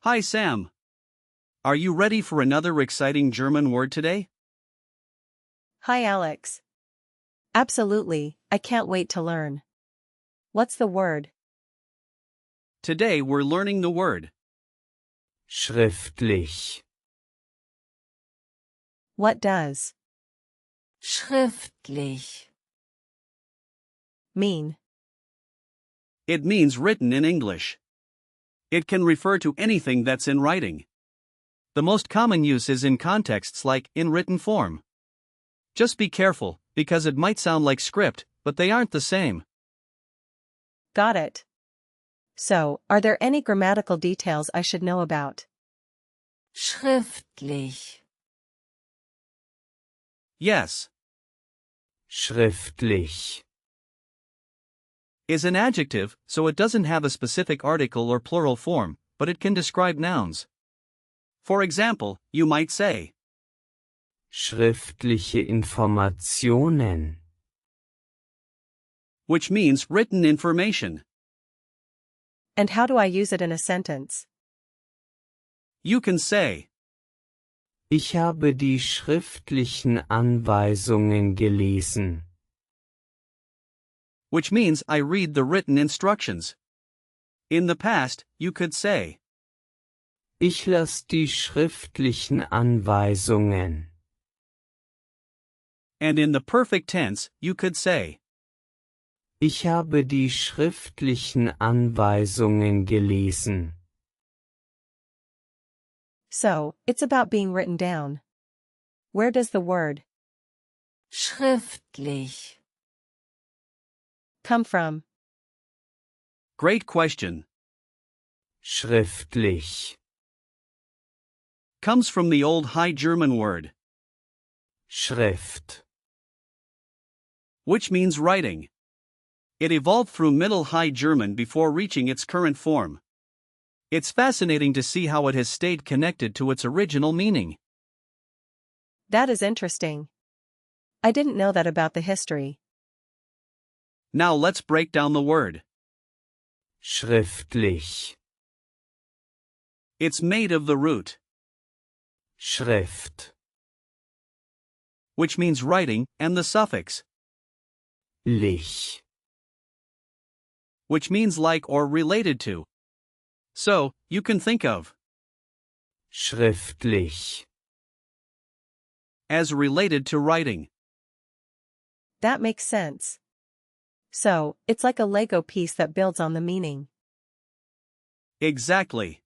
Hi Sam. Are you ready for another exciting German word today? Hi Alex. Absolutely, I can't wait to learn. What's the word? Today we're learning the word schriftlich, What does schriftlich, mean? It means written in English. It can refer to anything that's in writing. The most common use is in contexts like in written form. Just be careful, because it might sound like script, but they aren't the same. Got it. So, are there any grammatical details I should know about? schriftlich, Yes, schriftlich, is an adjective, so it doesn't have a specific article or plural form, but it can describe nouns. For example, you might say, schriftliche Informationen, which means written information. And how do I use it in a sentence? You can say, ich habe die schriftlichen Anweisungen gelesen. which means I read the written instructions. In the past, you could say, Ich las die schriftlichen Anweisungen. and in the perfect tense, you could say, Ich habe die schriftlichen Anweisungen gelesen. So, it's about being written down. Where does the word Schriftlich. come from? great question. Schriftlich. Comes from the Old High German word, Schrift. which means writing. It evolved through Middle High German before reaching its current form. It's fascinating to see how it has stayed connected to its original meaning. That is interesting. I didn't know that about the history. Now let's break down the word. Schriftlich. It's made of the root, Schrift. which means writing, and the suffix, Lich. which means like or related to. So, you can think of Schriftlich. as related to writing. That makes sense. So, it's like a Lego piece that builds on the meaning. Exactly.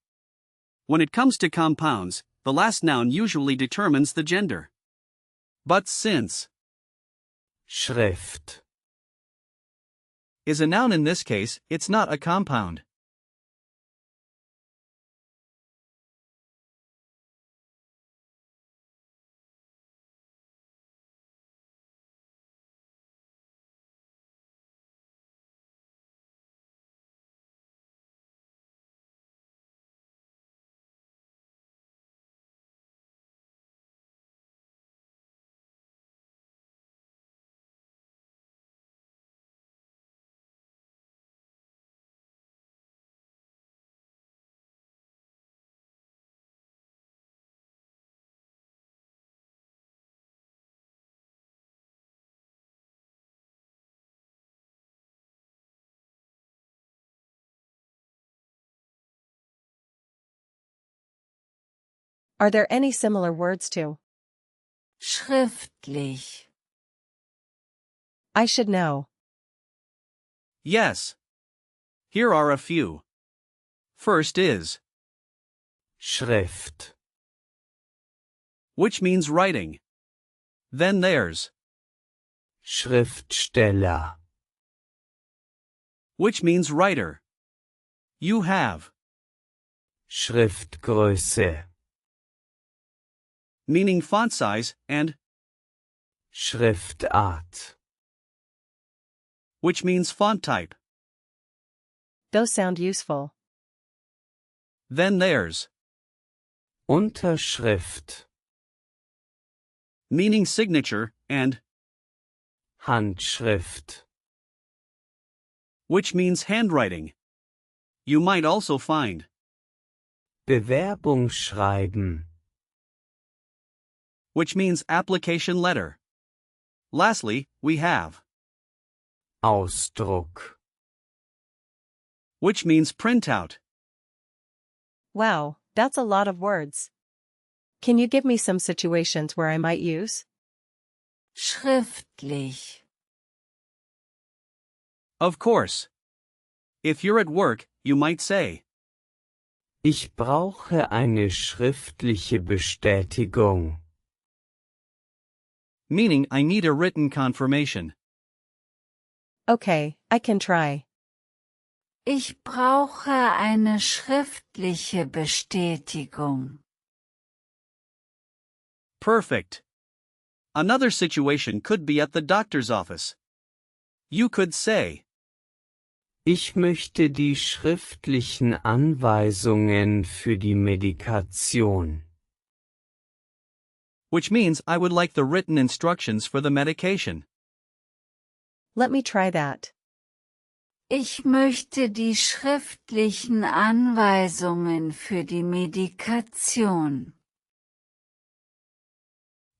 When it comes to compounds, the last noun usually determines the gender. But since Schrift. is a noun in this case, it's not a compound. Are there any similar words to Schriftlich. I should know? Yes. Here are a few. First is, Schrift. which means writing. Then there's, Schriftsteller. which means writer. You have, Schriftgröße. meaning font size, and, Schriftart. which means font type. Those sound useful. Then there's, Unterschrift. meaning signature, and, Handschrift. which means handwriting. You might also find Bewerbung schreiben. which means application letter. Lastly, we have Ausdruck. which means printout. Wow, that's a lot of words. Can you give me some situations where I might use schriftlich, Of course. If you're at work, you might say, Ich brauche eine schriftliche Bestätigung. meaning I need a written confirmation. Okay, I can try. ich brauche eine schriftliche Bestätigung. Perfect. Another situation could be at the doctor's office. You could say, Ich möchte die schriftlichen Anweisungen für die Medikation. which means I would like the written instructions for the medication. Let me try that. Ich möchte die schriftlichen Anweisungen für die Medikation.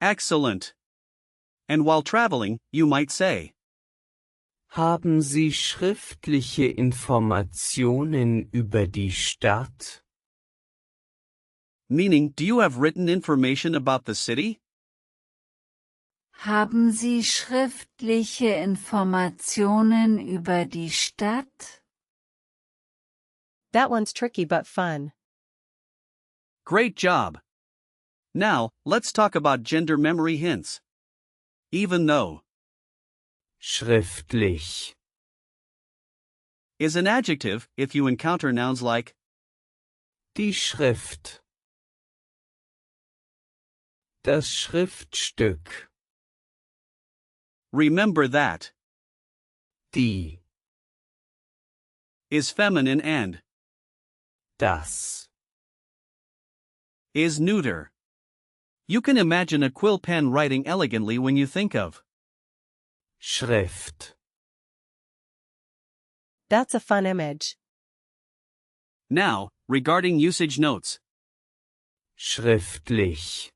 Excellent. And while traveling, you might say, Haben Sie schriftliche Informationen über die Stadt? meaning, do you have written information about the city? Haben Sie schriftliche Informationen über die Stadt? That one's tricky but fun. Great job. Now, let's talk about gender memory hints. Even though Schriftlich. is an adjective if you encounter nouns like Die Schrift. Das Schriftstück. remember that Die. is feminine and Das. is neuter. You can imagine a quill pen writing elegantly when you think of Schrift. That's a fun image. Now, regarding usage notes, Schriftlich.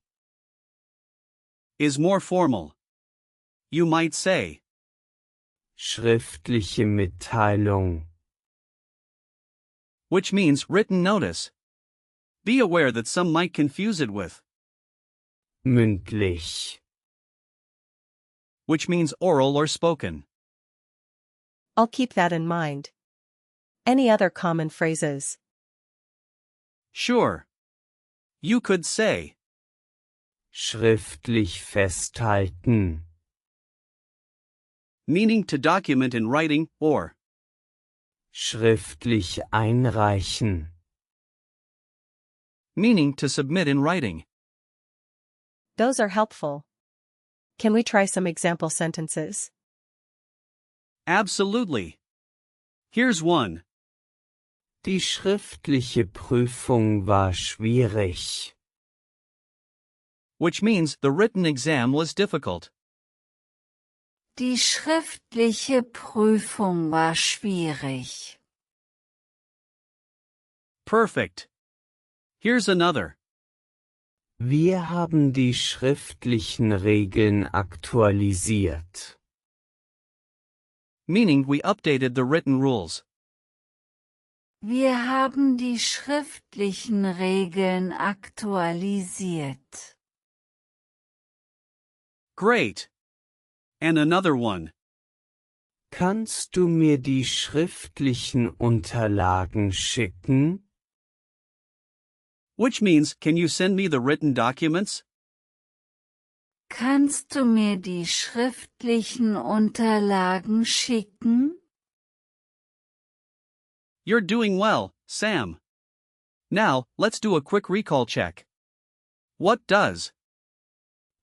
is more formal. You might say, Schriftliche Mitteilung. which means written notice. Be aware that some might confuse it with, Mündlich. which means oral or spoken. I'll keep that in mind. Any other common phrases? Sure. You could say, Schriftlich festhalten. meaning to document in writing, or Schriftlich einreichen. meaning to submit in writing. Those are helpful. Can we try some example sentences? Absolutely. Here's one. Die schriftliche Prüfung war schwierig. Which means the written exam was difficult. Die schriftliche Prüfung war schwierig. Perfect. Here's another. Wir haben die schriftlichen Regeln aktualisiert. Meaning we updated the written rules. Wir haben die schriftlichen Regeln aktualisiert. Great. And another one. Kannst du mir die schriftlichen Unterlagen schicken? Which means, can you send me the written documents? Kannst du mir die schriftlichen Unterlagen schicken? You're doing well, Sam. Now, let's do a quick recall check. What does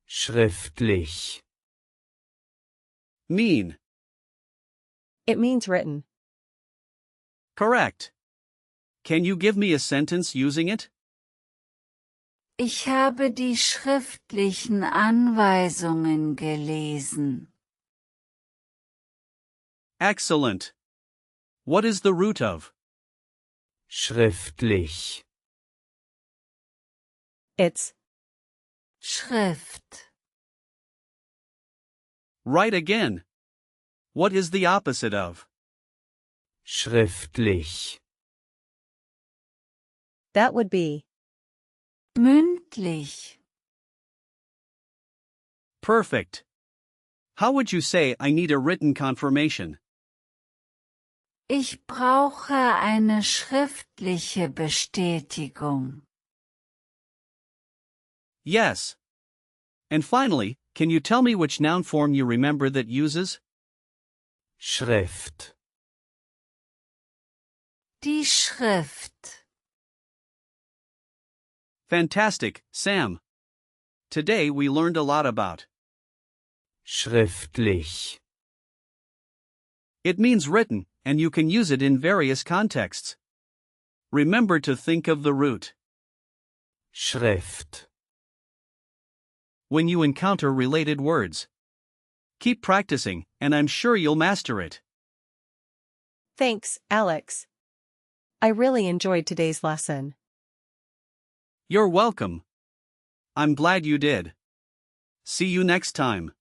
Schriftlich. mean? It means written. Correct. Can you give me a sentence using it? Ich habe die schriftlichen Anweisungen gelesen. Excellent. What is the root of Schriftlich. It's Schrift. Right again. What is the opposite of? schriftlich, that would be Mündlich. Perfect. How would you say I need a written confirmation? Ich brauche eine schriftliche Bestätigung. Yes. And finally, can you tell me which noun form you remember that uses? Schrift, Die Schrift. Fantastic, Sam. Today we learned a lot about. schriftlich, It means written, and you can use it in various contexts. Remember to think of the root. Schrift. When you encounter related words, keep practicing, and I'm sure you'll master it. Thanks, Alex. I really enjoyed today's lesson. You're welcome. I'm glad you did. See you next time.